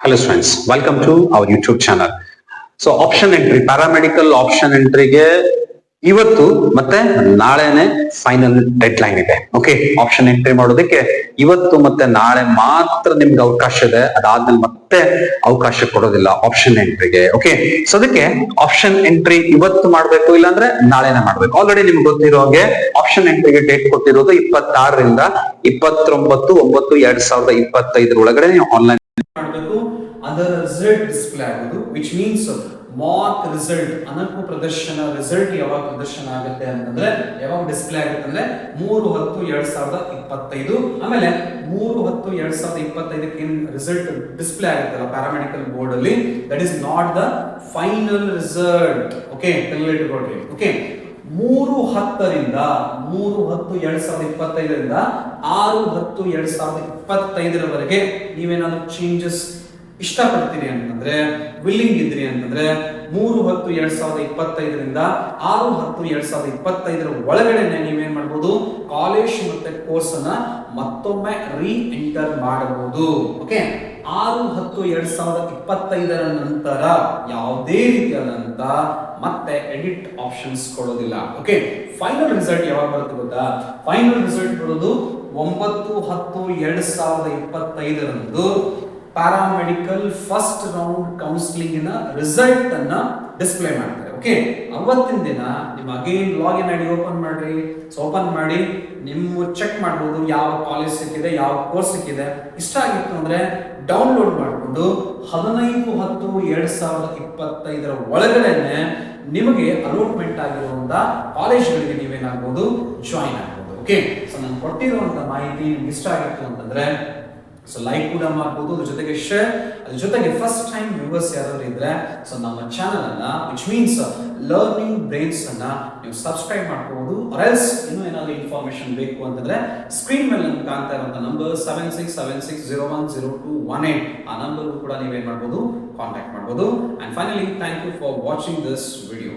Hello students, welcome to our YouTube channel. So option entry, paramedical option entryಗೆ ಇವತ್ತು ಮತ್ತೆ ನಾಳೆನೆ final dead line ಇದೆ. Okay, option entry ಮಾಡೋದಕ್ಕೆ ಇವತ್ತು ಮತ್ತೆ ನಾಳೆ ಮಾತ್ರ ನಿಮ್ಗೆ ಅವಕಾಶ ಇದೆ. ಅದಾದ್ಮೇಲೆ ಮತ್ತೆ ಅವಕಾಶ ಕೊಡೋದಿಲ್ಲ ಆಪ್ಷನ್ ಎಂಟ್ರಿಗೆ. ಓಕೆ, ಸೊ ಅದಕ್ಕೆ ಆಪ್ಷನ್ ಎಂಟ್ರಿ ಇವತ್ತು ಮಾಡ್ಬೇಕು, ಇಲ್ಲಾಂದ್ರೆ ನಾಳೆನೆ ಮಾಡ್ಬೇಕು. ಆಲ್ರೆಡಿ ನಿಮ್ಗೆ ಗೊತ್ತಿರೋ ಹಾಗೆ ಆಪ್ಷನ್ ಎಂಟ್ರಿಗೆ ಡೇಟ್ ಕೊಟ್ಟಿರೋದು 26ರಿಂದ 29/9/2025 ಒಳಗಡೆ ನೀವು ಆನ್ಲೈನ್ ಮಾಡಬೇಕು. ಅದರ ರಿಸಲ್ಟ್ ಡಿಸ್ಪ್ಲೇ ಆಗೋದು, ವಿಚ್ ಮೀನ್ಸ್ ಮಾಕ್ ರಿಸಲ್ಟ್ ಅನಂತ ಪ್ರದರ್ಶನ ರಿಸಲ್ಟ್ ಯಾವಾಗ ಪ್ರದರ್ಶನ ಆಗುತ್ತೆ ಅಂತಂದ್ರೆ, ಯಾವಾಗ ಡಿಸ್ಪ್ಲೇ ಆಗುತ್ತೆ ಅಂದ್ರೆ 3/10/2025. ಆಮೇಲೆ 3/10/2025 ಏನ್ ರಿಸಲ್ಟ್ ಡಿಸ್ಪ್ಲೇ ಆಗುತ್ತಲ್ಲ ಪ್ಯಾರಾಮೆಡಿಕಲ್ ಬೋರ್ಡ್ ಅಲ್ಲಿ, that is not the final result. Okay, ಇಟ್ಕೊಳ್ಳಿ. ಓಕೆ, 3/10ರಿಂದ 3/10/2025ರಿಂದ 6/10/2025 ನೀವೇನಾದ್ರೂ ಚೇಂಜಸ್ ಇಷ್ಟಪಡ್ತೀರಿ ಅಂತಂದ್ರೆ, ವಿಲ್ಲಿಂಗ್ ಇದ್ರಿ ಅಂತಂದ್ರೆ 3/10/2025ರಿಂದ 6/10/2025 ಒಳಗಡೆನೆ ನೀವೇನ್ ಮಾಡಬಹುದು, ಕಾಲೇಜ್ ಮತ್ತೆ ಕೋರ್ಸ್ ಅನ್ನ ಮತ್ತೊಮ್ಮೆ ರೀ ಎಂಟರ್ ಮಾಡಬಹುದು. ಓಕೆ, 6/10/2025 ನಂತರ ಯಾವುದೇ ರೀತಿಯಾದಂತ ಮತ್ತೆ ಎಡಿಟ್ ಆಪ್ಷನ್ಸ್ ಕೊಡೋದಿಲ್ಲ. ಓಕೆ, ಫೈನಲ್ ರಿಸಲ್ಟ್ ಯಾವಾಗ ಬರುತ್ತೆ ಗೊತ್ತಾ? ಫೈನಲ್ ರಿಸಲ್ಟ್ ಬರೋದು 9/10/2025 ಪ್ಯಾರಾಮೆಡಿಕಲ್ ಫಸ್ಟ್ ರೌಂಡ್ ಕೌನ್ಸಿಲಿಂಗ್ ನ ರಿಸಲ್ಟ್ ಅನ್ನ ಡಿಸ್ಪ್ಲೇ ಮಾಡ್ತಾರೆ. ಓಕೆ, ಅವತ್ತಿನ ದಿನ ನಿಮ್ಮ ಅಗೇನ್ ಲಾಗಿನ್ ಐಡಿ ಓಪನ್ ಮಾಡ್ರಿ. ಓಪನ್ ಮಾಡಿ ನಿಮ್ಮ ಚೆಕ್ ಮಾಡಬಹುದು ಯಾವ ಕಾಲೇಜ್ ಸಿಕ್ಕಿದೆ, ಯಾವ ಕೋರ್ಸ್ ಸಿಕ್ಕಿದೆ. ಇಷ್ಟ ಆಗಿತ್ತು ಅಂದ್ರೆ ಡೌನ್ಲೋಡ್ ಮಾಡಿಕೊಂಡು 15/10/2025 ಒಳಗಡೆನೆ ನಿಮಗೆ ಅಲಾಟ್ಮೆಂಟ್ ಆಗಿರುವಂತ ಕಾಲೇಜ್ಗಳಿಗೆ ನೀವೇನಾಗಬಹುದು, ಜಾಯಿನ್ ಆಗಬಹುದು. ಓಕೆ, ಸೊ ನಾನು ಕೊಟ್ಟಿರುವಂತ ಮಾಹಿತಿ ನಿಮ್ಗೆ ಇಷ್ಟ ಆಗಿತ್ತು ಅಂತಂದ್ರೆ ಸೊ ಲೈಕ್ ಕೂಡ ಮಾಡಬಹುದು, ಅದ್ರ ಜೊತೆಗೆ ಶೇರ್, ಅದ್ರ ಜೊತೆಗೆ ಫಸ್ಟ್ ಟೈಮ್ ವ್ಯೂವರ್ಸ್ ಯಾರಾದ್ರೂ ಇದ್ರೆ ಸೊ ನಮ್ಮ ಚಾನಲ್ ಅನ್ನ, ವಿಚ್ ಮೀನ್ಸ್ ಲರ್ನಿಂಗ್ ಬ್ರೈನ್ಸ್ ಅನ್ನ ನೀವು ಸಬ್ಸ್ಕ್ರೈಬ್ ಮಾಡ್ಕೋಬಹುದು. ಆರ್ಎಲ್ಸ್ ಇನ್ನೂ ಏನಾದರೂ ಇನ್ಫಾರ್ಮೇಶನ್ ಬೇಕು ಅಂತಂದ್ರೆ ಸ್ಕ್ರೀನ್ ಮೇಲೆ ನಮ್ಗೆ ಕಾಣ್ತಾ ಇರುವಂತ ನಂಬರ್ 7676010218 ಆ ನಂಬರ್ ಕೂಡ ನೀವೇನ್ ಮಾಡಬಹುದು, ಕಾಂಟ್ಯಾಕ್ಟ್ ಮಾಡಬಹುದು. And finally thank you for watching this video.